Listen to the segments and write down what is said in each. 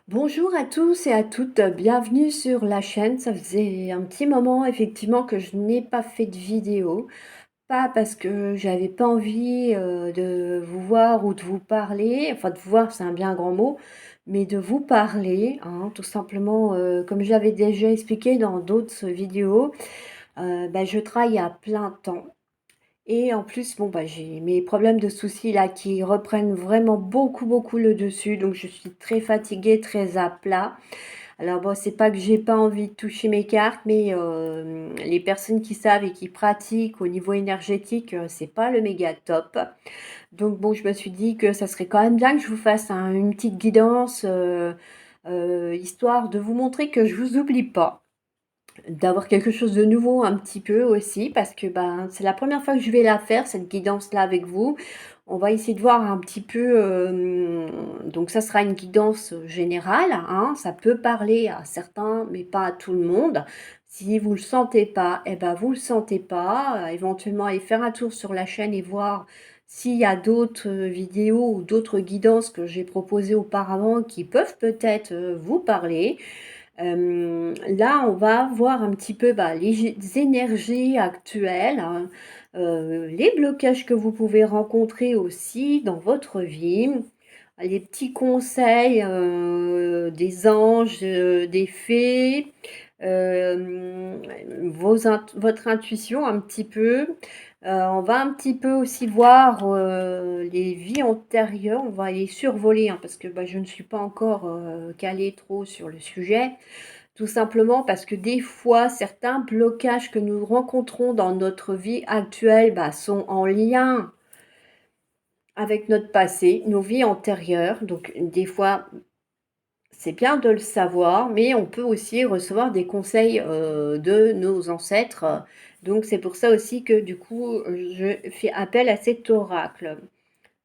Bonjour à tous et à toutes, bienvenue sur la chaîne. Ça faisait un petit moment effectivement que je n'ai pas fait de vidéo. Pas parce que j'avais pas envie de vous voir ou de vous parler, enfin de vous voir c'est un bien grand mot, mais de vous parler, hein, tout simplement comme j'avais déjà expliqué dans d'autres vidéos, je travaille à plein temps. Et en plus, bon, j'ai mes problèmes de soucis là qui reprennent vraiment beaucoup le dessus, donc je suis très fatiguée, très à plat. Alors bon, c'est pas que j'ai pas envie de toucher mes cartes, mais les personnes qui savent et qui pratiquent au niveau énergétique, c'est pas le méga top. Donc bon, je me suis dit que ça serait quand même bien que je vous fasse une petite guidance, histoire de vous montrer que je vous oublie pas. D'avoir quelque chose de nouveau un petit peu aussi parce que, c'est la première fois que je vais la faire, cette guidance-là avec vous. On va essayer de voir un petit peu, donc ça sera une guidance, générale, hein. Ça peut parler à certains, mais pas à tout le monde. Si vous le sentez pas, et vous le sentez pas. Éventuellement aller faire un tour sur la chaîne et voir s'il y a d'autres, vidéos ou d'autres guidances que j'ai proposées auparavant qui peuvent peut-être, vous parler. Là, on va voir un petit peu, les énergies actuelles, hein, les blocages que vous pouvez rencontrer aussi dans votre vie, les petits conseils, des anges, des fées, hem, votre intuition un petit peu. On va un petit peu aussi voir, les vies antérieures, on va les survoler, hein, parce que, je ne suis pas encore, calée trop sur le sujet. Tout simplement parce que des fois, certains blocages que nous rencontrons dans notre vie actuelle, sont en lien avec notre passé, nos vies antérieures. Donc des fois, c'est bien de le savoir, mais on peut aussi recevoir des conseils, de nos ancêtres. Donc c'est pour ça aussi que du coup, je fais appel à cet oracle.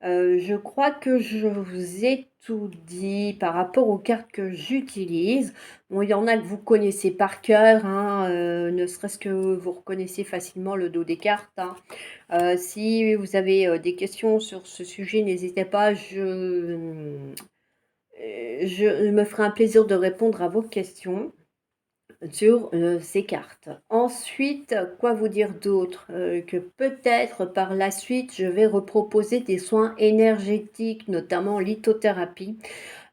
Je crois que je vous ai tout dit par rapport aux cartes que j'utilise. Bon, il y en a que vous connaissez par cœur, hein, ne serait-ce que vous reconnaissez facilement le dos des cartes, hein. Si vous avez, des questions sur ce sujet, n'hésitez pas, je me ferai un plaisir de répondre à vos questions sur, ces cartes. Ensuite, quoi vous dire d'autre? Que peut-être par la suite, je vais reproposer des soins énergétiques, notamment lithothérapie,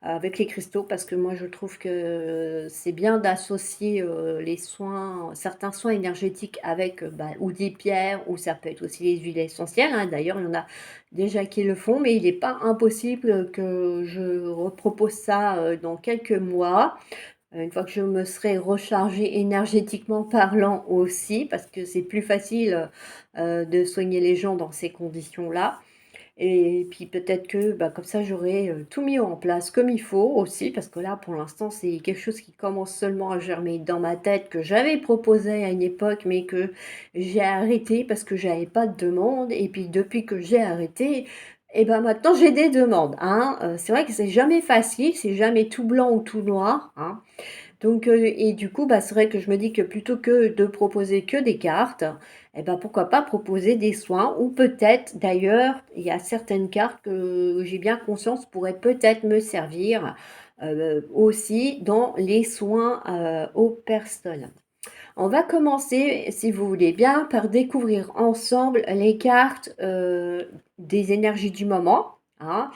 avec les cristaux parce que moi je trouve que c'est bien d'associer, les soins certains soins énergétiques avec, ou des pierres ou ça peut être aussi les huiles essentielles, hein. D'ailleurs, il y en a déjà qui le font, mais il n'est pas impossible que je repropose ça, dans quelques mois. Une fois que je me serai rechargée énergétiquement parlant aussi, parce que c'est plus facile, de soigner les gens dans ces conditions-là. Et puis peut-être que, comme ça j'aurai, tout mis en place comme il faut aussi, parce que là pour l'instant c'est quelque chose qui commence seulement à germer dans ma tête, que j'avais proposé à une époque, mais que j'ai arrêté parce que j'avais pas de demande et puis depuis que j'ai arrêté et maintenant j'ai des demandes, hein. C'est vrai que c'est jamais facile, c'est jamais tout blanc ou tout noir, hein. Donc et du coup, c'est vrai que je me dis que plutôt que de proposer que des cartes, pourquoi pas proposer des soins ou peut-être d'ailleurs, il y a certaines cartes que j'ai bien conscience pourraient peut-être me servir, aussi dans les soins, aux personnes. On va commencer, si vous voulez bien, par découvrir ensemble les cartes, des énergies du moment, hein.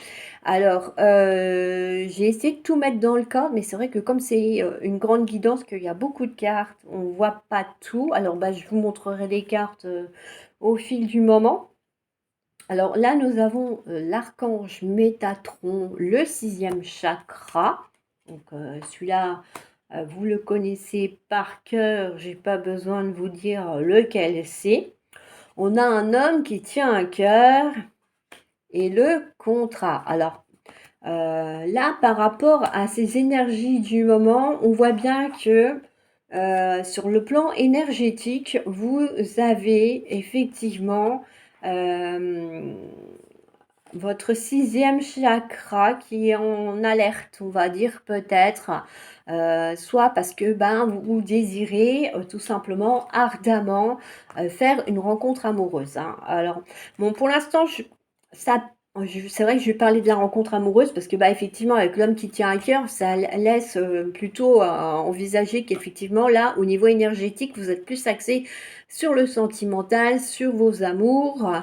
Alors, j'ai essayé de tout mettre dans le cadre, mais c'est vrai que comme c'est, une grande guidance, qu'il y a beaucoup de cartes, on ne voit pas tout. Alors, je vous montrerai les cartes, au fil du moment. Alors là, nous avons, l'archange Métatron, le sixième chakra. Donc, celui-là, vous le connaissez par cœur, j'ai pas besoin de vous dire lequel c'est. On a un homme qui tient un cœur et le contrat. Alors, là, par rapport à ces énergies du moment, on voit bien que, sur le plan énergétique, vous avez effectivement, hem votre sixième chakra qui est en alerte, on va dire peut-être, soit parce que, vous désirez, tout simplement ardemment, faire une rencontre amoureuse, hein. Alors bon, pour l'instant, ça C'est vrai que je lui parlais de la rencontre amoureuse parce que, bah, effectivement, avec l'homme qui tient à cœur, ça laisse, plutôt à envisager qu'effectivement, là, au niveau énergétique, vous êtes plus axé sur le sentimental, sur vos amours,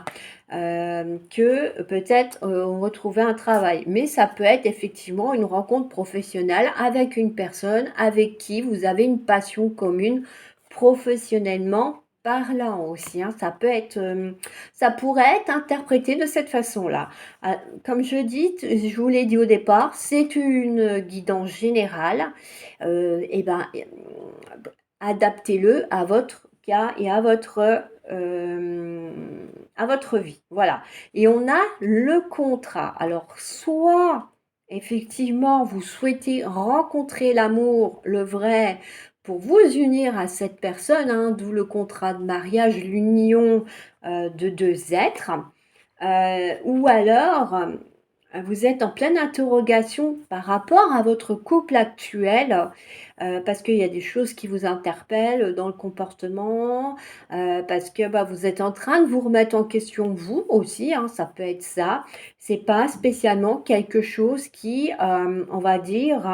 que peut-être, retrouver un travail. Mais ça peut être effectivement une rencontre professionnelle avec une personne avec qui vous avez une passion commune professionnellement parlant aussi, hein. Ça pourrait être interprété de cette façon-là. Comme je vous l'ai dit au départ, c'est une guidance générale. Et ben, adaptez-le à votre cas et à votre vie. Voilà. Et on a le contrat. Alors, soit effectivement, vous souhaitez rencontrer l'amour, le vrai, pour vous unir à cette personne, hein, d'où le contrat de mariage, l'union de deux êtres. Ou alors, vous êtes en pleine interrogation par rapport à votre couple actuel, parce qu'il y a des choses qui vous interpellent dans le comportement, parce que, bah, vous êtes en train de vous remettre en question vous aussi, hein, ça peut être ça. C'est pas spécialement quelque chose qui, on va dire,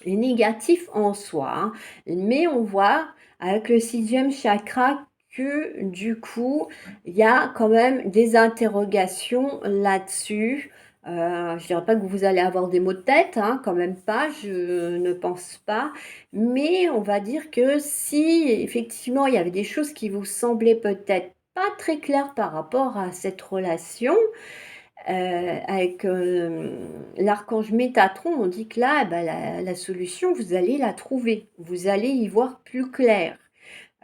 est négatif en soi, hein. Mais on voit avec le sixième chakra que du coup, il y a quand même des interrogations là-dessus. Je dirais pas que vous allez avoir des maux de tête, hein, quand même pas, je ne pense pas. Mais on va dire que si effectivement il y avait des choses qui vous semblaient peut-être pas très claires par rapport à cette relation, avec, l'archange Métatron, on dit que là, bah, la solution, vous allez la trouver. Vous allez y voir plus clair.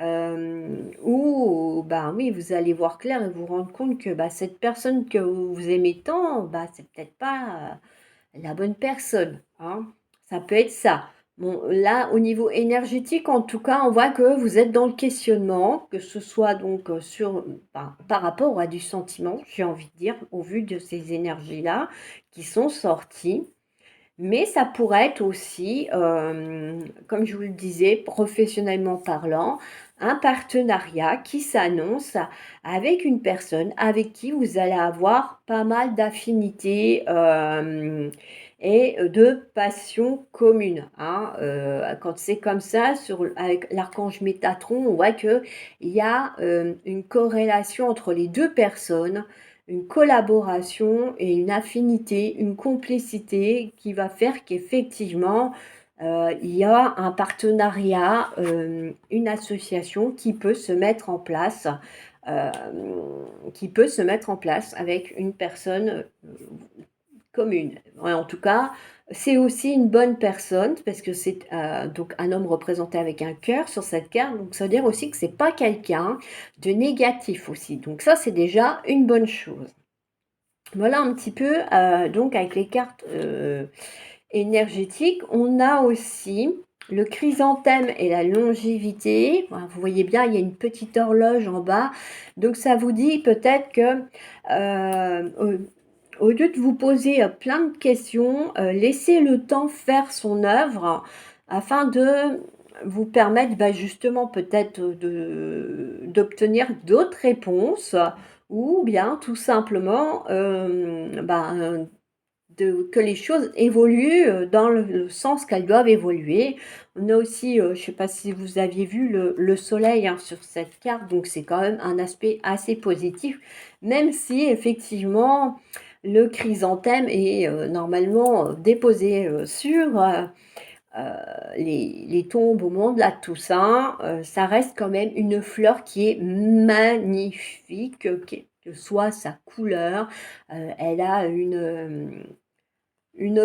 Ou bah, oui, vous allez voir clair et vous rendre compte que, bah, cette personne que vous aimez tant, bah, c'est peut-être pas, la bonne personne, hein. Ça peut être ça. Bon, là, au niveau énergétique, en tout cas, on voit que vous êtes dans le questionnement, que ce soit donc par rapport à du sentiment, j'ai envie de dire, au vu de ces énergies-là qui sont sorties. Mais ça pourrait être aussi, comme je vous le disais, professionnellement parlant, un partenariat qui s'annonce avec une personne avec qui vous allez avoir pas mal d'affinités, et de passions communes, hein. Quand c'est comme ça avec l'archange Métatron, on voit qu'il y a, une corrélation entre les 2 personnes, une collaboration et une affinité, une complicité qui va faire qu'effectivement, il y a un partenariat, une association hem, qui peut se mettre en place avec une personne, commune. Ouais, en tout cas, c'est aussi une bonne personne parce que c'est, donc un homme représenté avec un cœur sur cette carte, donc ça veut dire aussi que c'est pas quelqu'un de négatif aussi. Donc ça, c'est déjà une bonne chose. Voilà un petit peu, donc avec les cartes, énergétiques. On a aussi le chrysanthème et la longévité. Voilà, vous voyez bien, il y a une petite horloge en bas. Donc ça vous dit peut-être que, au lieu de vous poser, plein de questions, laissez le temps faire son œuvre afin de vous permettre, bah, justement peut-être d'obtenir d'autres réponses ou bien tout simplement, que les choses évoluent, dans le sens qu'elles doivent évoluer. On a aussi, je ne sais pas si vous aviez vu le soleil, hein, sur cette carte, donc c'est quand même un aspect assez positif, même si effectivement le chrysanthème est, normalement, déposé, sur, les tombes au moment de la Toussaint. Ça reste quand même une fleur qui est magnifique, que soit sa couleur, elle a une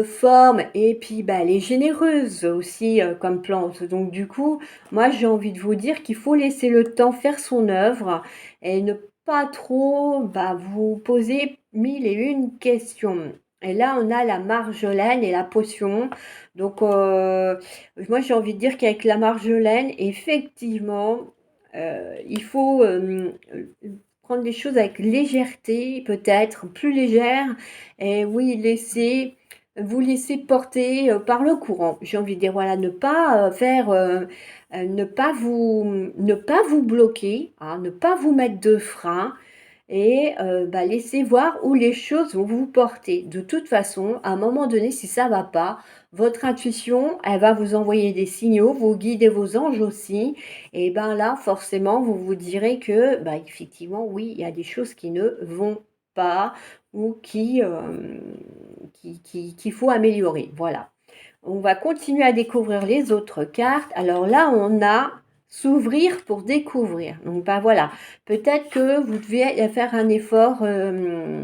forme et puis, bah, elle est généreuse aussi, comme plante. Donc du coup, moi, j'ai envie de vous dire qu'il faut laisser le temps faire son œuvre et ne pas trop, bah, vous poser 1000 et une questions. Et là, on a la marjolaine et la potion. Donc, moi, j'ai envie de dire qu'avec la marjolaine, effectivement, il faut, prendre les choses avec légèreté, peut-être, plus légère et oui, vous laisser porter, par le courant. J'ai envie de dire, voilà, ne pas, ne pas vous bloquer, hein, ne pas vous mettre de frein et laissez voir où les choses vont vous porter. De toute façon, à un moment donné, si ça va pas, votre intuition, elle va vous envoyer des signaux, vos guides et vos anges aussi, et ben là, forcément, vous vous direz que, effectivement, oui, il y a des choses qui ne vont pas ou qu'il faut améliorer. Voilà. On va continuer à découvrir les autres cartes. Alors là, on a s'ouvrir pour découvrir. Donc, voilà. Peut-être que vous devez faire un effort, euh,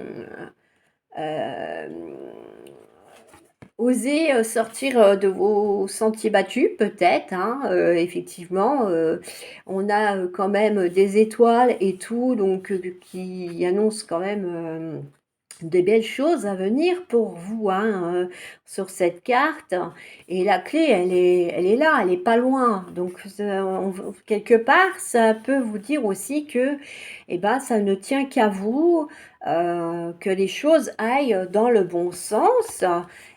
oser sortir de vos sentiers battus, peut-être, hein, effectivement. On a quand même des étoiles et tout, donc qui annoncent quand même des belles choses à venir pour vous, hein, sur cette carte. Et la clé, elle est là, elle est pas loin. Donc, quelque part, ça peut vous dire aussi que, ça ne tient qu'à vous, que les choses aillent dans le bon sens.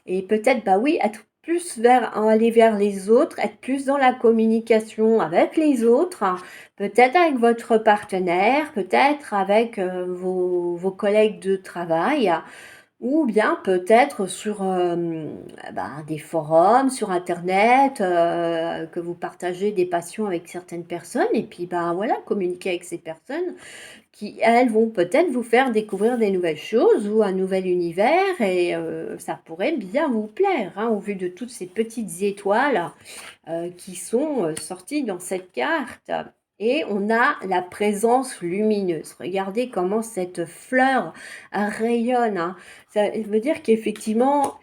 Et peut-être, oui, être plus aller vers les autres, être plus dans la communication avec les autres, peut-être avec votre partenaire, peut-être avec vos collègues de travail, ou bien peut-être sur des forums, sur Internet, que vous partagez des passions avec certaines personnes, et puis voilà, communiquer avec ces personnes qui, elles, vont peut-être vous faire découvrir des nouvelles choses ou un nouvel univers, et ça pourrait bien vous plaire, hein, au vu de toutes ces petites étoiles qui sont sorties dans cette carte. Et on a la présence lumineuse. Regardez comment cette fleur rayonne, hein. Ça veut dire qu'effectivement,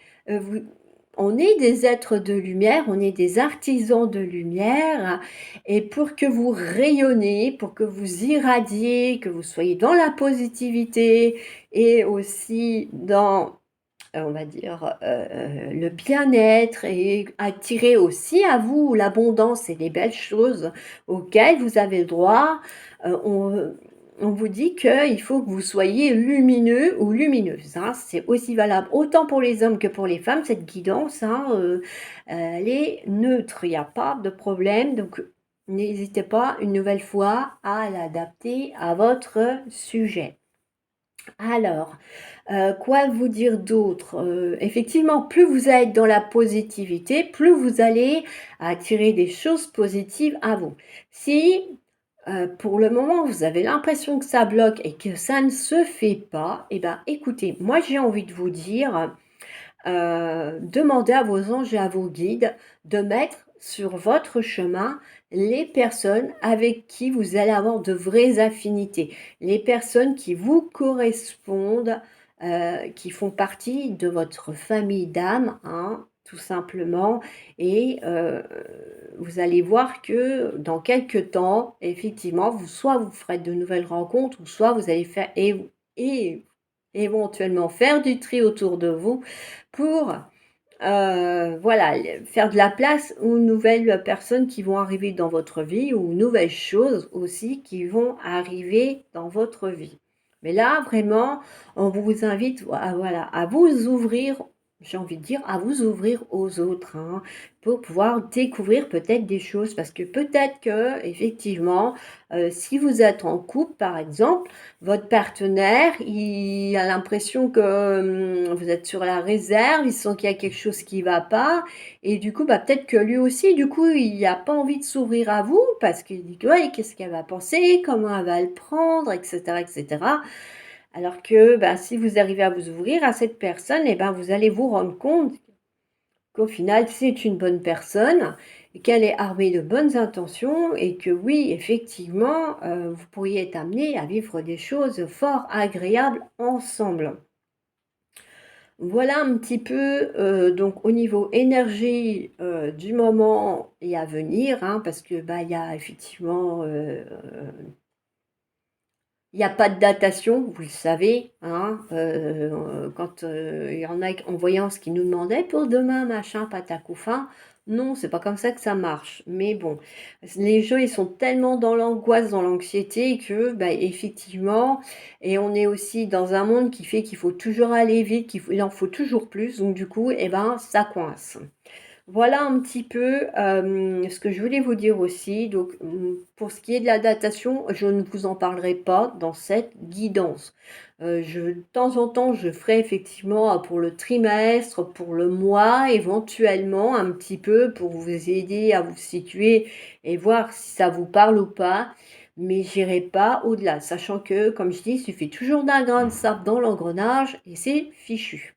on est des êtres de lumière, on est des artisans de lumière, et pour que vous rayonnez, pour que vous irradiez, que vous soyez dans la positivité et aussi dans, on va dire, le bien-être, et attirer aussi à vous l'abondance et les belles choses auxquelles vous avez le droit, on vous dit qu'il faut que vous soyez lumineux ou lumineuse, hein. C'est aussi valable autant pour les hommes que pour les femmes, cette guidance, hein, elle est neutre, il n'y a pas de problème. Donc, n'hésitez pas une nouvelle fois à l'adapter à votre sujet. Alors, quoi vous dire d'autre? Effectivement, plus vous êtes dans la positivité, plus vous allez attirer des choses positives à vous. Si, pour le moment, vous avez l'impression que ça bloque et que ça ne se fait pas, écoutez, moi j'ai envie de vous dire, demandez à vos anges et à vos guides de mettre sur votre chemin les personnes avec qui vous allez avoir de vraies affinités, les personnes qui vous correspondent, qui font partie de votre famille d'âme, hein, tout simplement. Et vous allez voir que dans quelques temps, effectivement, soit vous ferez de nouvelles rencontres, ou soit vous allez faire et éventuellement faire du tri autour de vous pour, voilà, faire de la place aux nouvelles personnes qui vont arriver dans votre vie, ou nouvelles choses aussi qui vont arriver dans votre vie. Mais là, vraiment, on vous invite à vous ouvrir, j'ai envie de dire, à vous ouvrir aux autres, hein, pour pouvoir découvrir peut-être des choses. Parce que peut-être que, effectivement, si vous êtes en couple, par exemple, votre partenaire, il a l'impression que vous êtes sur la réserve, il sent qu'il y a quelque chose qui ne va pas, et du coup, peut-être que lui aussi, du coup, il n'a pas envie de s'ouvrir à vous, parce qu'il dit que, ouais, qu'est-ce qu'elle va penser, comment elle va le prendre, etc., etc. Alors que, si vous arrivez à vous ouvrir à cette personne, vous allez vous rendre compte qu'au final, c'est une bonne personne, et qu'elle est armée de bonnes intentions, et que oui, effectivement, vous pourriez être amené à vivre des choses fort agréables ensemble. Voilà un petit peu, donc au niveau énergie, du moment et à venir, hein, parce que, il y a effectivement, il y a pas de datation, vous le savez, hein, quand, il y en a en voyance qui nous demandaient: «Pour demain, machin, patacoufin». Non, c'est pas comme ça que ça marche. Mais bon, les gens, ils sont tellement dans l'angoisse, dans l'anxiété que, effectivement, et on est aussi dans un monde qui fait qu'il faut toujours aller vite, il en faut toujours plus, donc du coup, ça coince. Voilà un petit peu ce que je voulais vous dire aussi. Donc, pour ce qui est de la datation, je ne vous en parlerai pas dans cette guidance. De temps en temps, je ferai effectivement pour le trimestre, pour le mois, éventuellement un petit peu pour vous aider à vous situer et voir si ça vous parle ou pas. Mais j'irai pas au-delà, sachant que, comme je dis, il suffit toujours d'un grain de sable dans l'engrenage et c'est fichu.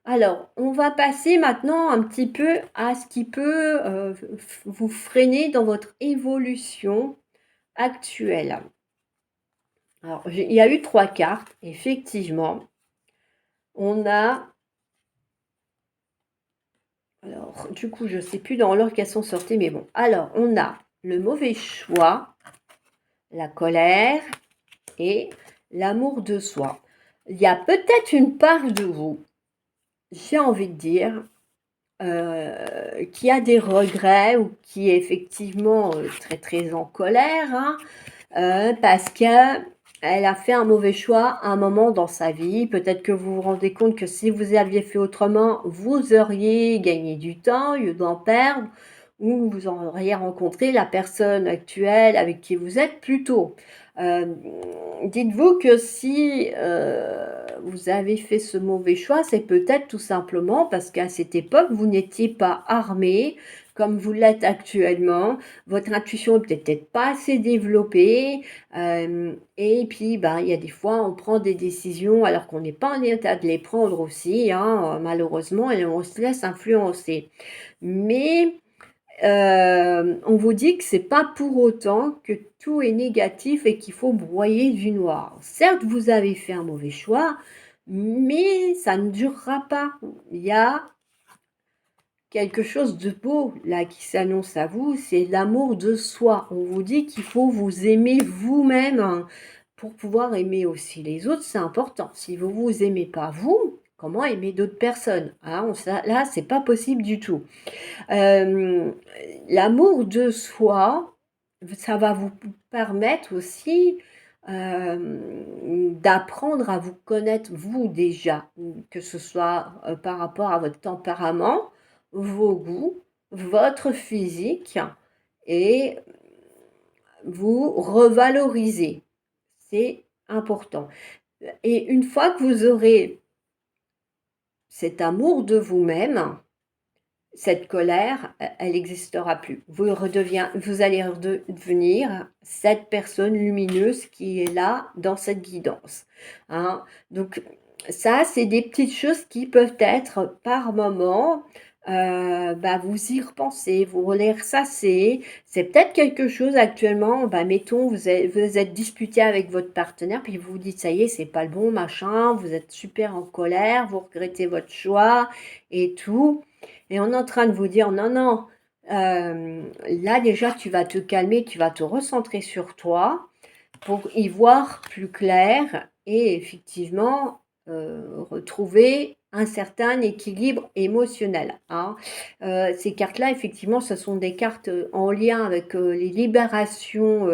Alors, on va passer maintenant un petit peu à ce qui peut vous freiner dans votre évolution actuelle. Alors, il y a eu 3 cartes, effectivement. On a, alors du coup, je ne sais plus dans l'ordre qu'elles sont sorties, mais bon. Alors, on a le mauvais choix, la colère et l'amour de soi. Il y a peut-être une part de vous, j'ai envie de dire, qui a des regrets ou qui est effectivement très très en colère, hein, parce qu'elle a fait un mauvais choix à un moment dans sa vie. Peut-être que vous vous rendez compte que si vous aviez fait autrement, vous auriez gagné du temps au lieu d'en perdre, ou vous auriez rencontré la personne actuelle avec qui vous êtes plus tôt. Euh, Dites-vous que si vous avez fait ce mauvais choix, c'est peut-être tout simplement parce qu'à cette époque, vous n'étiez pas armé comme vous l'êtes actuellement. Votre intuition n'est peut-être pas assez développée. Et puis, bah, il y a des fois, on prend des décisions alors qu'on n'est pas en état de les prendre aussi, hein, malheureusement, et on se laisse influencer. Mais on vous dit que c'est pas pour autant que tout est négatif et qu'il faut broyer du noir. Certes, vous avez fait un mauvais choix, mais ça ne durera pas. Il y a quelque chose de beau là qui s'annonce à vous, c'est l'amour de soi. On vous dit qu'il faut vous aimer vous-même, hein, pour pouvoir aimer aussi les autres, c'est important. Si vous vous aimez pas vous, comment aimer d'autres personnes, hein, là, c'est pas possible du tout. Euh, L'amour de soi, ça va vous permettre aussi d'apprendre à vous connaître vous déjà, que ce soit par rapport à votre tempérament, vos goûts, votre physique, et vous revaloriser. C'est important. Et une fois que vous aurez cet amour de vous-même, cette colère, elle n'existera plus. Vous allez redevenir cette personne lumineuse qui est là dans cette guidance, hein. Donc ça, c'est des petites choses qui peuvent être par moment, bah, vous y repensez, vous les ressassez. C'est peut-être quelque chose actuellement, bah, mettons, vous êtes disputé avec votre partenaire, puis vous vous dites, ça y est, c'est pas le bon, machin, vous êtes super en colère, vous regrettez votre choix et tout. Et on est en train de vous dire, non, non, là déjà, tu vas te calmer, tu vas te recentrer sur toi pour y voir plus clair et effectivement retrouver un certain équilibre émotionnel, hein. Ces cartes-là, effectivement, ce sont des cartes en lien avec les libérations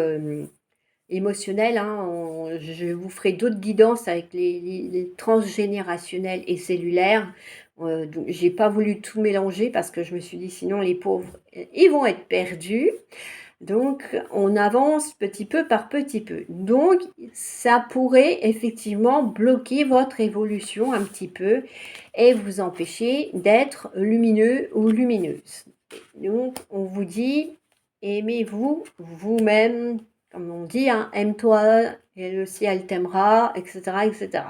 émotionnelles, hein. Je vous ferai d'autres guidances avec les transgénérationnels et cellulaires. Donc, j'ai pas voulu tout mélanger parce que je me suis dit sinon les pauvres, ils vont être perdus. Donc, on avance petit peu par petit peu. Donc, ça pourrait effectivement bloquer votre évolution un petit peu et vous empêcher d'être lumineux ou lumineuse. Donc, on vous dit, aimez-vous vous-même, comme on dit, hein, aime-toi et le ciel t'aimera, etc., etc.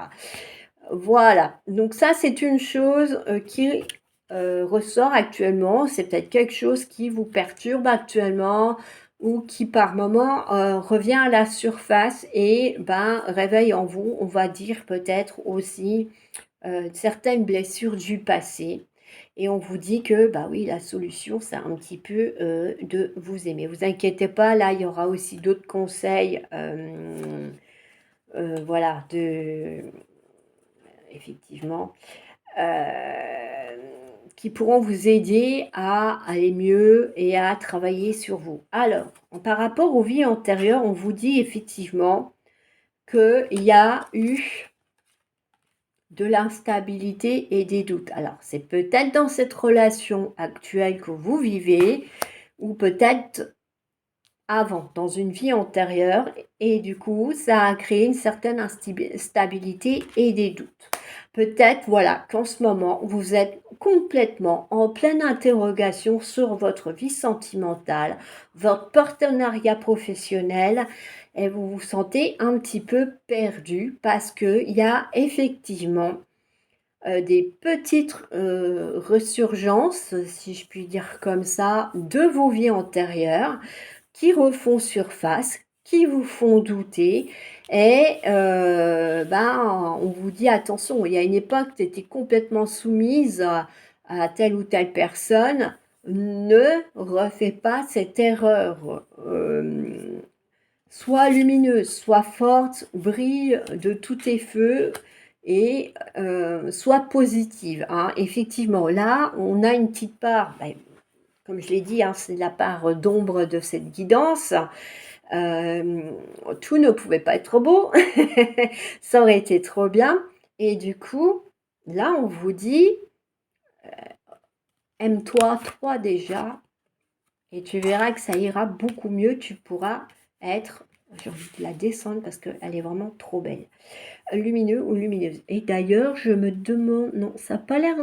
Voilà. Donc ça, c'est une chose qui ressort actuellement. C'est peut-être quelque chose qui vous perturbe actuellement ou qui par moment revient à la surface et ben, réveille en vous, on va dire peut-être aussi certaines blessures du passé. Et on vous dit que, bah oui, la solution, c'est un petit peu de vous aimer. Vous inquiétez pas, là, il y aura aussi d'autres conseils, voilà, effectivement, euh, qui pourront vous aider à aller mieux et à travailler sur vous. Alors, par rapport aux vies antérieures, on vous dit effectivement qu'il y a eu de l'instabilité et des doutes. Alors, c'est peut-être dans cette relation actuelle que vous vivez, ou peut-être avant, dans une vie antérieure, et du coup, ça a créé une certaine instabilité et des doutes. Peut-être, voilà, qu'en ce moment, vous êtes complètement en pleine interrogation sur votre vie sentimentale, votre partenariat professionnel, et vous vous sentez un petit peu perdu parce qu'il y a effectivement des petites ressurgences, si je puis dire comme ça, de vos vies antérieures qui refont surface, qui vous font douter. Et ben, on vous dit attention, il y a une époque, tu étais complètement soumise à telle ou telle personne. Ne refais pas cette erreur. Sois lumineuse, sois forte, brille de tous tes feux et sois positive. Hein. Effectivement, là, on a une petite part, ben, comme je l'ai dit, hein, c'est la part d'ombre de cette guidance. Tout ne pouvait pas être beau, ça aurait été trop bien. Et du coup, là, on vous dit, aime-toi, toi déjà, et tu verras que ça ira beaucoup mieux. Tu pourras être, j'ai envie de la descendre parce qu'elle est vraiment trop belle. Lumineux ou lumineuse. Et d'ailleurs, je me demande, non, ça n'a pas l'air,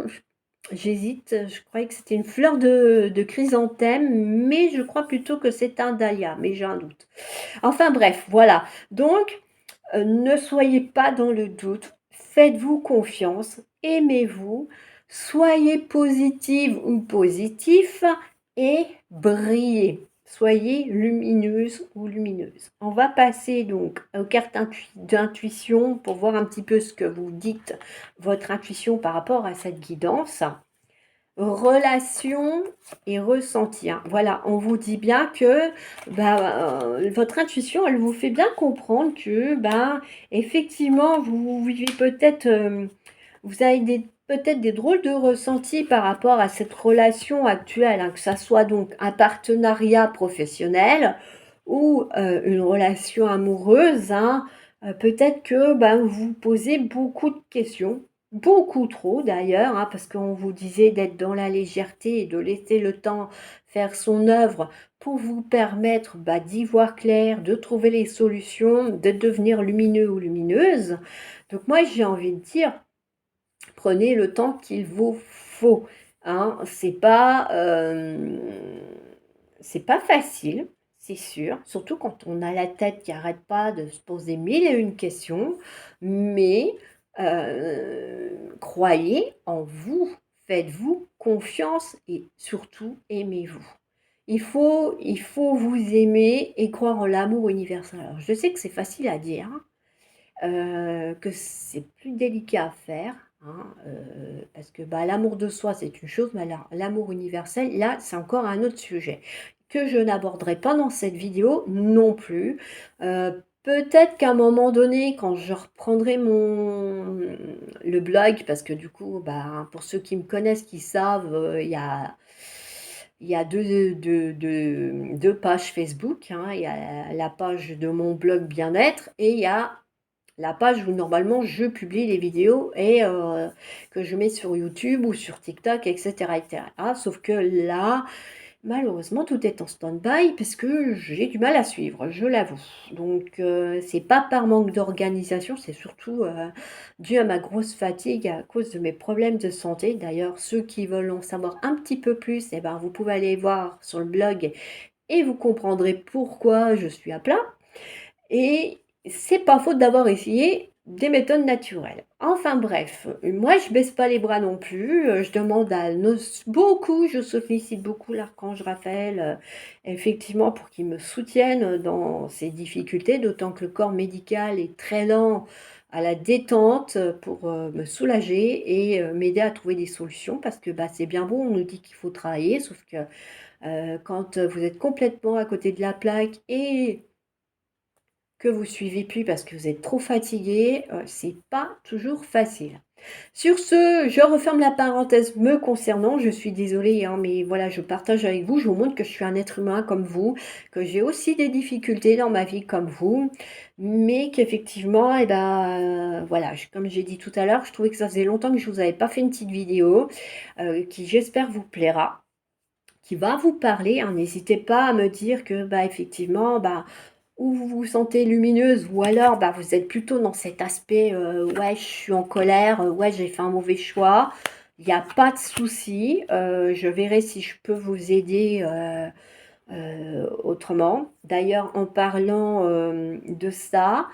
j'hésite, je croyais que c'était une fleur de chrysanthème, mais je crois plutôt que c'est un dahlia, mais j'ai un doute. Enfin bref, voilà. Donc, ne soyez pas dans le doute, faites-vous confiance, aimez-vous, soyez positive ou positif et brillez. Soyez lumineuse ou lumineuse. On va passer donc aux cartes d'intuition pour voir un petit peu ce que vous dites, votre intuition par rapport à cette guidance. Relation et ressenti. Hein. Voilà, on vous dit bien que votre intuition, elle vous fait bien comprendre que effectivement, vous vivez peut-être, vous avez peut-être des drôles de ressentis par rapport à cette relation actuelle, hein, que ça soit donc un partenariat professionnel ou une relation amoureuse. Hein. Peut-être que vous vous posez beaucoup de questions. Beaucoup trop d'ailleurs, hein, parce qu'on vous disait d'être dans la légèreté et de laisser le temps faire son œuvre pour vous permettre d'y voir clair, de trouver les solutions, de devenir lumineux ou lumineuse. Donc moi j'ai envie de dire, prenez le temps qu'il vous faut. Hein. C'est pas facile, c'est sûr, surtout quand on a la tête qui n'arrête pas de se poser mille et une questions, mais croyez en vous, faites-vous confiance et surtout aimez-vous. Il faut vous aimer et croire en l'amour universel. Alors, je sais que c'est facile à dire, que c'est plus délicat à faire, hein, parce que l'amour de soi, c'est une chose, mais l'amour universel, là, c'est encore un autre sujet que je n'aborderai pas dans cette vidéo non plus. Peut-être qu'à un moment donné, quand je reprendrai le blog, parce que du coup, pour ceux qui me connaissent, qui savent, il y a deux pages Facebook. Hein. Il y a la page de mon blog bien-être et il y a la page où normalement je publie les vidéos et que je mets sur YouTube ou sur TikTok, etc., etc. Sauf que là, malheureusement, tout est en stand-by parce que j'ai du mal à suivre, je l'avoue. Donc, c'est pas par manque d'organisation, c'est surtout dû à ma grosse fatigue à cause de mes problèmes de santé. D'ailleurs, ceux qui veulent en savoir un petit peu plus, vous pouvez aller voir sur le blog et vous comprendrez pourquoi je suis à plat. Et c'est pas faute d'avoir essayé des méthodes naturelles. Enfin bref, moi je baisse pas les bras non plus, je demande beaucoup, je sollicite beaucoup l'archange Raphaël, effectivement pour qu'il me soutienne dans ces difficultés, d'autant que le corps médical est très lent à la détente pour me soulager et m'aider à trouver des solutions, parce que c'est bien beau, on nous dit qu'il faut travailler, sauf que quand vous êtes complètement à côté de la plaque et que vous suivez plus parce que vous êtes trop fatigué, c'est pas toujours facile. Sur ce, je referme la parenthèse me concernant. Je suis désolée, hein, mais voilà, je partage avec vous. Je vous montre que je suis un être humain comme vous, que j'ai aussi des difficultés dans ma vie comme vous, mais qu'effectivement, eh ben, voilà, comme j'ai dit tout à l'heure, je trouvais que ça faisait longtemps que je vous avais pas fait une petite vidéo qui, j'espère, vous plaira, qui va vous parler, hein. N'hésitez pas à me dire que, bah, effectivement, bah, ou vous vous sentez lumineuse, ou alors bah, vous êtes plutôt dans cet aspect ouais, je suis en colère, ouais, j'ai fait un mauvais choix. Il n'y a pas de souci. Je verrai si je peux vous aider autrement. D'ailleurs, en parlant de ça,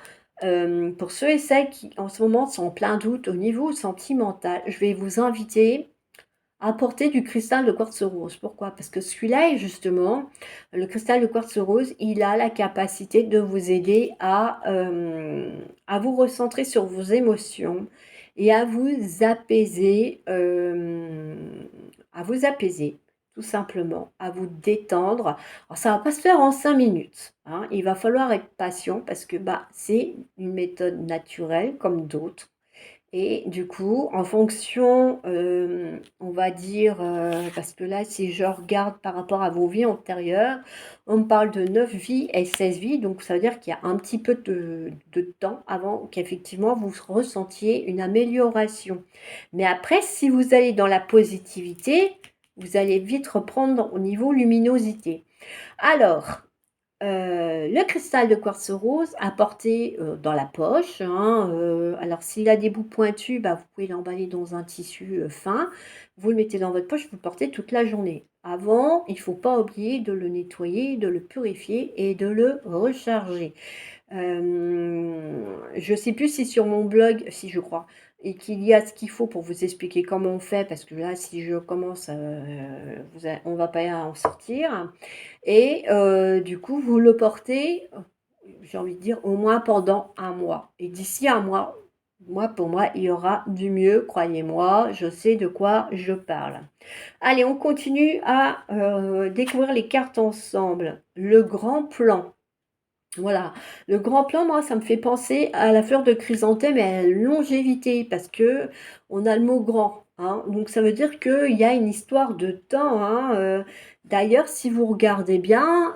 pour ceux et celles qui en ce moment sont en plein doute au niveau sentimental, je vais vous inviter apporter du cristal de quartz rose. Pourquoi? Parce que celui-là, justement, le cristal de quartz rose, il a la capacité de vous aider à vous recentrer sur vos émotions et à vous apaiser, tout simplement, à vous détendre. Alors, ça va pas se faire en 5 minutes, hein. Il va falloir être patient parce que bah, c'est une méthode naturelle comme d'autres. Et du coup, en fonction, on va dire, parce que là, si je regarde par rapport à vos vies antérieures, on me parle de 9 vies et 16 vies, donc ça veut dire qu'il y a un petit peu de temps avant qu'effectivement vous ressentiez une amélioration. Mais après, si vous allez dans la positivité, vous allez vite reprendre au niveau luminosité. Alors, le cristal de quartz rose à porter, dans la poche, hein, alors s'il a des bouts pointus, bah, vous pouvez l'emballer dans un tissu, fin. Vous le mettez dans votre poche, vous le portez toute la journée. Avant, il ne faut pas oublier de le nettoyer, de le purifier et de le recharger. Je ne sais plus si sur mon blog, si je crois, et qu'il y a ce qu'il faut pour vous expliquer comment on fait, parce que là, si je commence, on va pas en sortir. Et du coup, vous le portez, j'ai envie de dire, au moins pendant un mois. Et d'ici un mois, pour moi, il y aura du mieux, croyez-moi, je sais de quoi je parle. Allez, on continue à découvrir les cartes ensemble. Le grand plan. Voilà, le grand plan, moi, ça me fait penser à la fleur de chrysanthème et à la longévité, parce que on a le mot grand, hein. Donc ça veut dire qu'il y a une histoire de temps, hein. D'ailleurs, si vous regardez bien,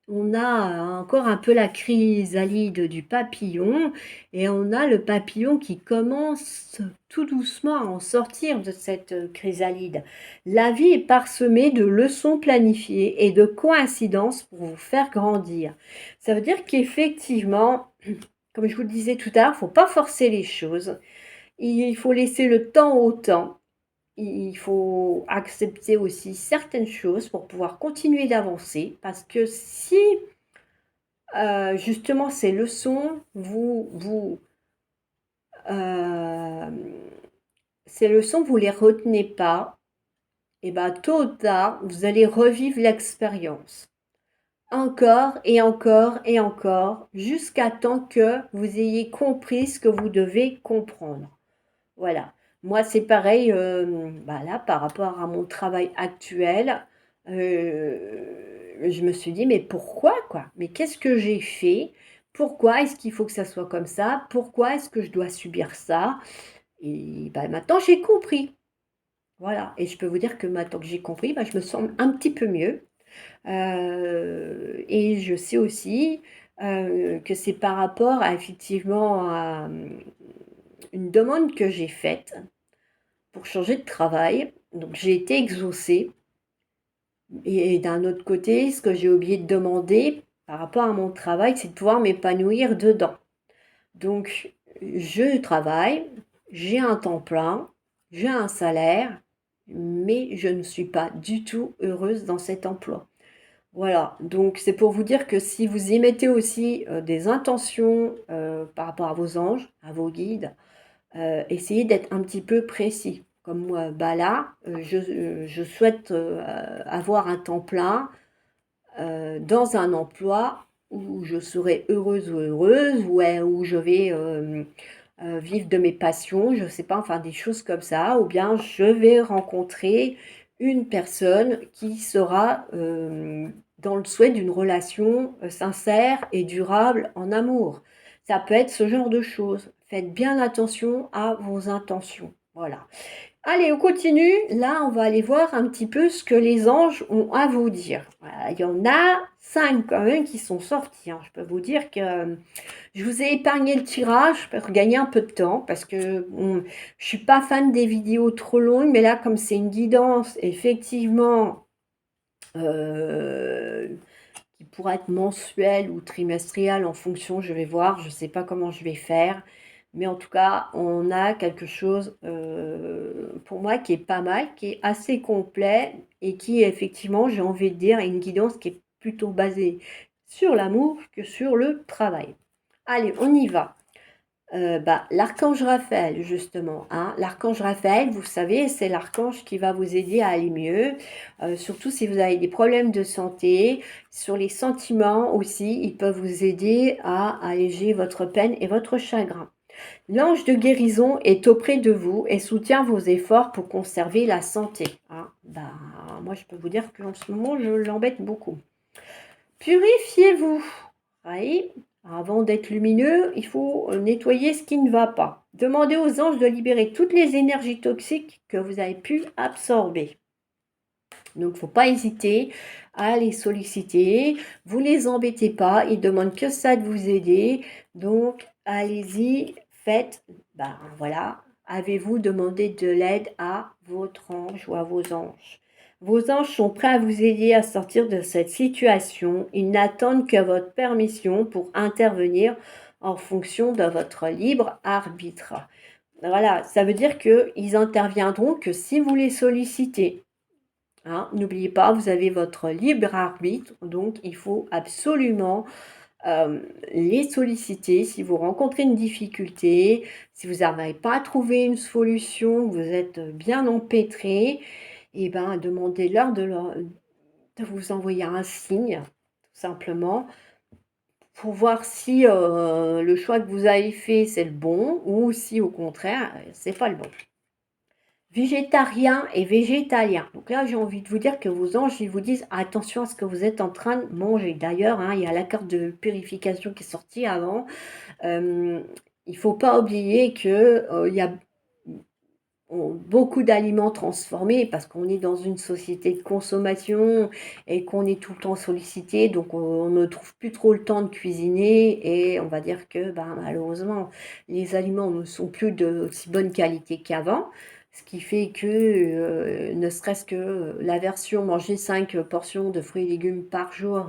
on a encore un peu la chrysalide du papillon, et on a le papillon qui commence tout doucement à en sortir de cette chrysalide. La vie est parsemée de leçons planifiées et de coïncidences pour vous faire grandir. Ça veut dire qu'effectivement, comme je vous le disais tout à l'heure, il ne faut pas forcer les choses. Il faut laisser le temps au temps. Il faut accepter aussi certaines choses pour pouvoir continuer d'avancer. Parce que si justement ces leçons, euh, ces leçons, vous les retenez pas, et ben tôt ou tard, vous allez revivre l'expérience. Encore et encore et encore, jusqu'à temps que vous ayez compris ce que vous devez comprendre. Voilà. Moi, c'est pareil, bah là, par rapport à mon travail actuel, je me suis dit: «Mais pourquoi, quoi? Mais qu'est-ce que j'ai fait? Pourquoi est-ce qu'il faut que ça soit comme ça? Pourquoi est-ce que je dois subir ça?» Et bah, maintenant, j'ai compris. Voilà, et je peux vous dire que maintenant que j'ai compris, bah, je me sens un petit peu mieux. Et je sais aussi, que c'est par rapport à effectivement à, une demande que j'ai faite pour changer de travail. Donc j'ai été exaucée, et d'un autre côté, ce que j'ai oublié de demander par rapport à mon travail, c'est de pouvoir m'épanouir dedans. Donc je travaille, j'ai un temps plein, j'ai un salaire, mais je ne suis pas du tout heureuse dans cet emploi. Voilà, donc c'est pour vous dire que si vous y mettez aussi, des intentions, par rapport à vos anges, à vos guides, essayez d'être un petit peu précis. Comme moi, bah là, je souhaite, avoir un temps plein, dans un emploi où je serai heureuse ou heureuse, où je vais, vivre de mes passions, je ne sais pas, enfin des choses comme ça, ou bien je vais rencontrer une personne qui sera dans le souhait d'une relation sincère et durable en amour. Ça peut être ce genre de choses. Faites bien attention à vos intentions. Voilà. Allez, on continue. Là, on va aller voir un petit peu ce que les anges ont à vous dire. Voilà, il y en a 5 quand même qui sont sortis, hein. Je peux vous dire que je vous ai épargné le tirage pour gagner un peu de temps parce que bon, je suis pas fan des vidéos trop longues, mais là, comme c'est une guidance, effectivement, euh, qui pourra être mensuelle ou trimestrielle en fonction, je vais voir, je ne sais pas comment je vais faire. Mais en tout cas, on a quelque chose pour moi qui est pas mal, qui est assez complet et qui, effectivement, j'ai envie de dire, est une guidance qui est plutôt basée sur l'amour que sur le travail. Allez, on y va. L'archange Raphaël, justement, hein. L'archange Raphaël, vous savez, c'est l'archange qui va vous aider à aller mieux, surtout si vous avez des problèmes de santé. Sur les sentiments aussi, ils peuvent vous aider à alléger votre peine et votre chagrin. L'ange de guérison est auprès de vous et soutient vos efforts pour conserver la santé, hein. Moi, je peux vous dire qu'en ce moment, je l'embête beaucoup. Purifiez-vous. Oui, avant d'être lumineux, il faut nettoyer ce qui ne va pas. Demandez aux anges de libérer toutes les énergies toxiques que vous avez pu absorber. Donc, il ne faut pas hésiter à les solliciter. Vous ne les embêtez pas. Ils demandent que ça de vous aider. Donc, allez-y, faites. Voilà. Avez-vous demandé de l'aide à votre ange ou à vos anges? Vos anges sont prêts à vous aider à sortir de cette situation. Ils n'attendent que votre permission pour intervenir en fonction de votre libre arbitre. Voilà, ça veut dire qu'ils interviendront que si vous les sollicitez. Hein, n'oubliez pas, vous avez votre libre arbitre, donc il faut absolument les solliciter. Si vous rencontrez une difficulté, si vous n'arrivez pas à trouver une solution, vous êtes bien empêtré, et demandez-leur de vous envoyer un signe, tout simplement, pour voir si le choix que vous avez fait, c'est le bon, ou si au contraire, c'est pas le bon. Végétarien et végétalien. Donc là, j'ai envie de vous dire que vos anges, ils vous disent attention à ce que vous êtes en train de manger. D'ailleurs, hein, il y a la carte de purification qui est sortie avant. Il ne faut pas oublier qu'il y a beaucoup d'aliments transformés parce qu'on est dans une société de consommation et qu'on est tout le temps sollicité, donc on ne trouve plus trop le temps de cuisiner et on va dire que malheureusement les aliments ne sont plus de si bonne qualité qu'avant, ce qui fait que ne serait-ce que la version manger 5 portions de fruits et légumes par jour,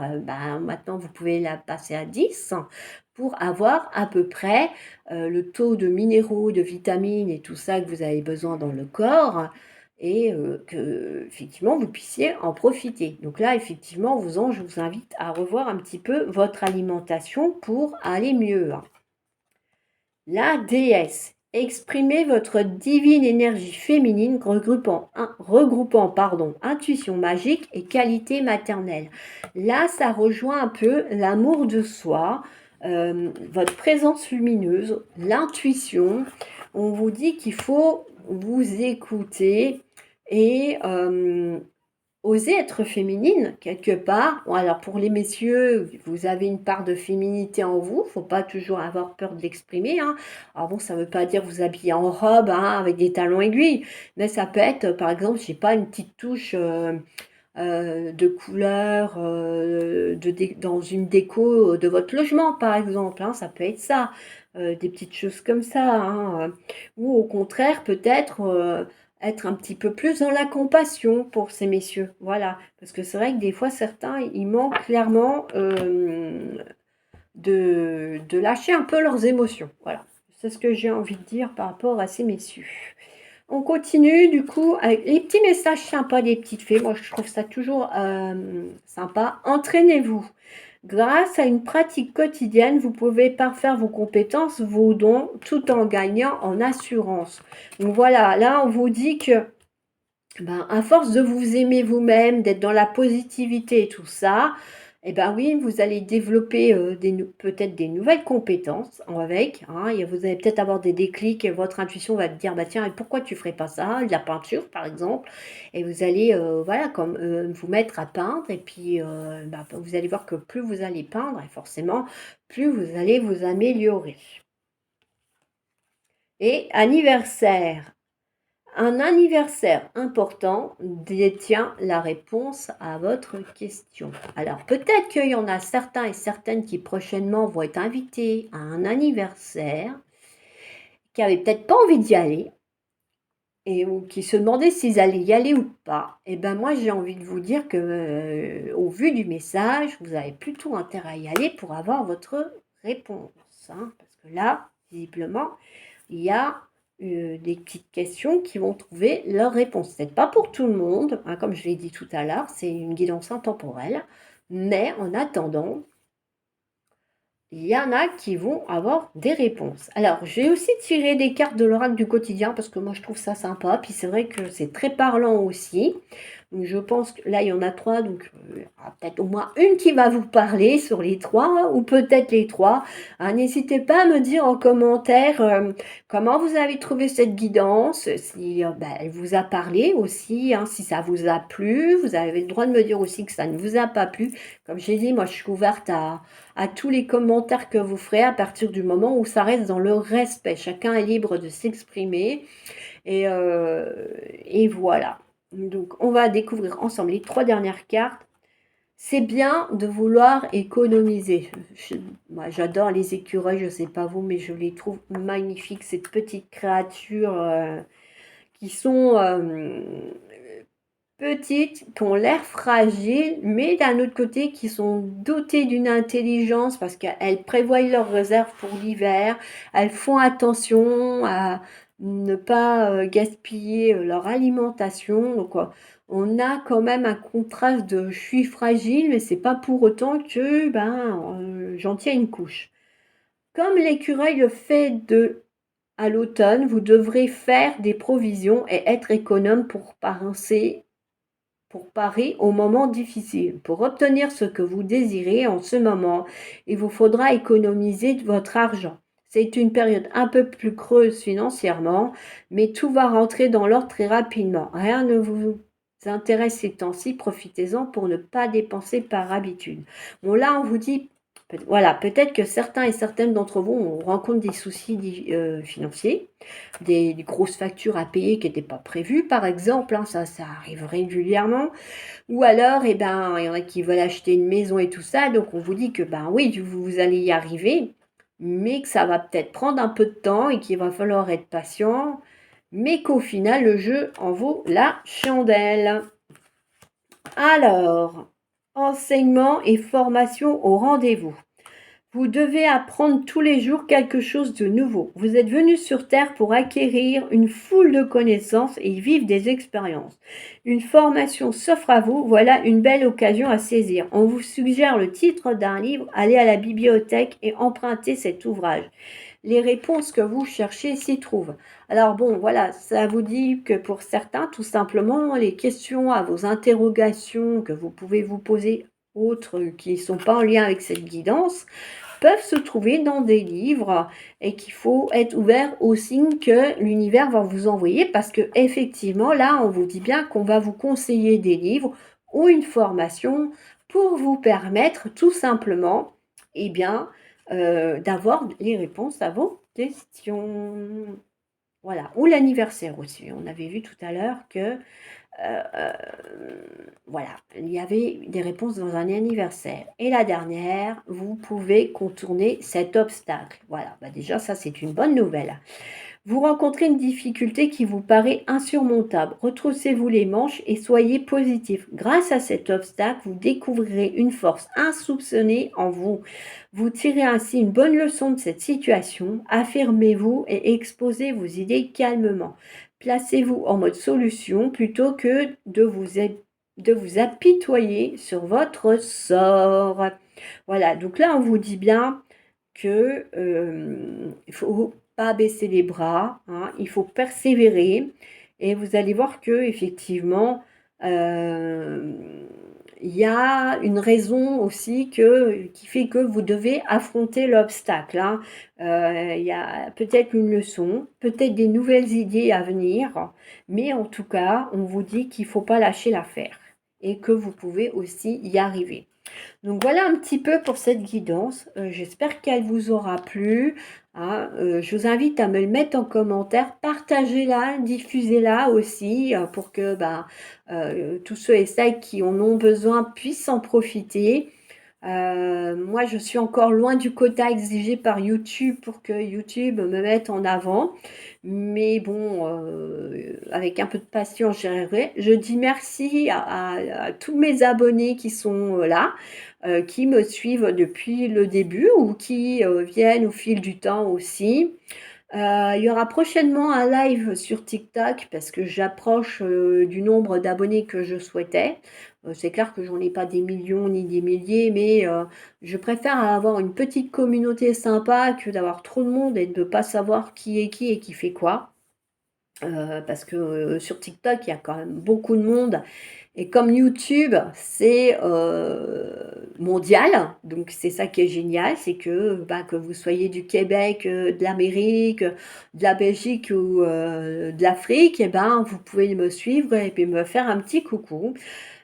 maintenant vous pouvez la passer à 10 pour avoir à peu près le taux de minéraux, de vitamines et tout ça que vous avez besoin dans le corps et que effectivement vous puissiez en profiter. Donc là, effectivement, vos anges, je vous invite à revoir un petit peu votre alimentation pour aller mieux. La déesse. Exprimez votre divine énergie féminine regroupant intuition magique et qualité maternelle. Là, ça rejoint un peu l'amour de soi, votre présence lumineuse, l'intuition. On vous dit qu'il faut vous écouter et oser être féminine quelque part. Bon, alors pour les messieurs, vous avez une part de féminité en vous, faut pas toujours avoir peur de l'exprimer, hein. Alors bon, ça veut pas dire vous habiller en robe, hein, avec des talons aiguilles, mais ça peut être, par exemple, je sais pas, une petite touche de couleur dans une déco de votre logement, par exemple, hein, ça peut être ça. Des petites choses comme ça, hein. Ou au contraire, peut-être être un petit peu plus dans la compassion pour ces messieurs. Voilà. Parce que c'est vrai que des fois, certains, ils manquent clairement de lâcher un peu leurs émotions. Voilà. C'est ce que j'ai envie de dire par rapport à ces messieurs. On continue du coup avec les petits messages sympas des petites fées. Moi, je trouve ça toujours sympa. Entraînez-vous. Grâce à une pratique quotidienne, vous pouvez parfaire vos compétences, vos dons, tout en gagnant en assurance. Donc voilà, là, on vous dit que, à force de vous aimer vous-même, d'être dans la positivité et tout ça, oui, vous allez développer peut-être des nouvelles compétences avec, hein, et vous allez peut-être avoir des déclics et votre intuition va te dire, tiens, et pourquoi tu ferais pas ça? De la peinture, par exemple. Et vous allez, vous mettre à peindre et puis vous allez voir que plus vous allez peindre, et forcément, plus vous allez vous améliorer. Et anniversaire. Un anniversaire important détient la réponse à votre question. Alors peut-être qu'il y en a certains et certaines qui prochainement vont être invités à un anniversaire, qui n'avaient peut-être pas envie d'y aller, et ou qui se demandaient s'ils allaient y aller ou pas. Et ben moi j'ai envie de vous dire que, au vu du message, vous avez plutôt intérêt à y aller pour avoir votre réponse, hein. Parce que là, visiblement, il y a des petites questions qui vont trouver leur réponse. C'est pas pour tout le monde, hein, comme je l'ai dit tout à l'heure, c'est une guidance intemporelle. Mais en attendant, il y en a qui vont avoir des réponses. Alors, j'ai aussi tiré des cartes de l'oracle du quotidien parce que moi je trouve ça sympa. Puis c'est vrai que c'est très parlant aussi. Donc je pense que là il y en a trois, donc il y aura peut-être au moins une qui va vous parler sur les trois, ou peut-être les trois. Ah, n'hésitez pas à me dire en commentaire comment vous avez trouvé cette guidance, si elle vous a parlé aussi, hein, si ça vous a plu. Vous avez le droit de me dire aussi que ça ne vous a pas plu. Comme j'ai dit, moi je suis ouverte à tous les commentaires que vous ferez à partir du moment où ça reste dans le respect. Chacun est libre de s'exprimer. Et voilà. Donc, on va découvrir ensemble les trois dernières cartes. C'est bien de vouloir économiser. Moi, j'adore les écureuils, je ne sais pas vous, mais je les trouve magnifiques, ces petites créatures qui sont petites, qui ont l'air fragiles, mais d'un autre côté, qui sont dotées d'une intelligence parce qu'elles prévoient leurs réserves pour l'hiver, elles font attention à ne pas gaspiller leur alimentation. Donc, on a quand même un contraste de je suis fragile, mais c'est pas pour autant que j'en tiens une couche. Comme l'écureuil le fait à l'automne, vous devrez faire des provisions et être économe pour parer aux moments difficiles. Pour obtenir ce que vous désirez en ce moment, il vous faudra économiser votre argent. C'est une période un peu plus creuse financièrement, mais tout va rentrer dans l'ordre très rapidement. Rien ne vous intéresse ces temps-ci, profitez-en pour ne pas dépenser par habitude. Bon, là, on vous dit, voilà, peut-être que certains et certaines d'entre vous rencontrent des soucis financiers, des grosses factures à payer qui n'étaient pas prévues, par exemple, hein, ça arrive régulièrement. Ou alors, il y en a qui veulent acheter une maison et tout ça, donc on vous dit que, oui, vous allez y arriver, mais que ça va peut-être prendre un peu de temps et qu'il va falloir être patient, mais qu'au final, le jeu en vaut la chandelle. Alors, enseignement et formation au rendez-vous. Vous devez apprendre tous les jours quelque chose de nouveau. Vous êtes venu sur Terre pour acquérir une foule de connaissances et y vivre des expériences. Une formation s'offre à vous, voilà une belle occasion à saisir. On vous suggère le titre d'un livre, allez à la bibliothèque et empruntez cet ouvrage. Les réponses que vous cherchez s'y trouvent. Alors bon, voilà, ça vous dit que pour certains, tout simplement, les questions à vos interrogations que vous pouvez vous poser, autres qui ne sont pas en lien avec cette guidance, peuvent se trouver dans des livres et qu'il faut être ouvert aux signes que l'univers va vous envoyer parce que effectivement là on vous dit bien qu'on va vous conseiller des livres ou une formation pour vous permettre tout simplement d'avoir les réponses à vos questions. Voilà, ou l'anniversaire aussi. On avait vu tout à l'heure que voilà, il y avait des réponses dans un anniversaire. Et la dernière, vous pouvez contourner cet obstacle. Voilà, déjà ça c'est une bonne nouvelle. Vous rencontrez une difficulté qui vous paraît insurmontable. Retroussez-vous les manches et soyez positif. Grâce à cet obstacle, vous découvrirez une force insoupçonnée en vous. Vous tirez ainsi une bonne leçon de cette situation. Affirmez-vous et exposez vos idées calmement. Placez-vous en mode solution plutôt que de vous apitoyer sur votre sort. Voilà, donc là on vous dit bien que il faut pas baisser les bras, hein, il faut persévérer et vous allez voir que effectivement il y a une raison aussi qui fait que vous devez affronter l'obstacle, hein. Il y a peut-être une leçon, peut-être des nouvelles idées à venir, mais en tout cas, on vous dit qu'il ne faut pas lâcher l'affaire et que vous pouvez aussi y arriver. Donc voilà un petit peu pour cette guidance. J'espère qu'elle vous aura plu. Hein. Je vous invite à me le mettre en commentaire, partagez-la, diffusez-la aussi pour que tous ceux et celles qui en ont besoin puissent en profiter. Moi, je suis encore loin du quota exigé par YouTube pour que YouTube me mette en avant. Mais bon, avec un peu de patience, j'y arriverai. Je dis merci à tous mes abonnés qui sont là, qui me suivent depuis le début ou qui viennent au fil du temps aussi. Il y aura prochainement un live sur TikTok parce que j'approche du nombre d'abonnés que je souhaitais. C'est clair que j'en ai pas des millions ni des milliers, mais je préfère avoir une petite communauté sympa que d'avoir trop de monde et de ne pas savoir qui est qui et qui fait quoi. Parce que sur TikTok, il y a quand même beaucoup de monde. Et comme YouTube, c'est mondial, donc c'est ça qui est génial, c'est que vous soyez du Québec, de l'Amérique, de la Belgique ou de l'Afrique, et vous pouvez me suivre et puis me faire un petit coucou.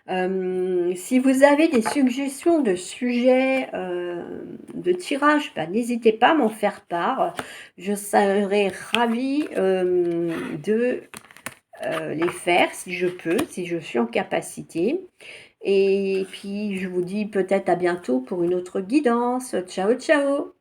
Si vous avez des suggestions de sujets de tirage, n'hésitez pas à m'en faire part. Je serai ravie de les faire si je peux, si je suis en capacité. Et puis je vous dis peut-être à bientôt pour une autre guidance. Ciao, ciao!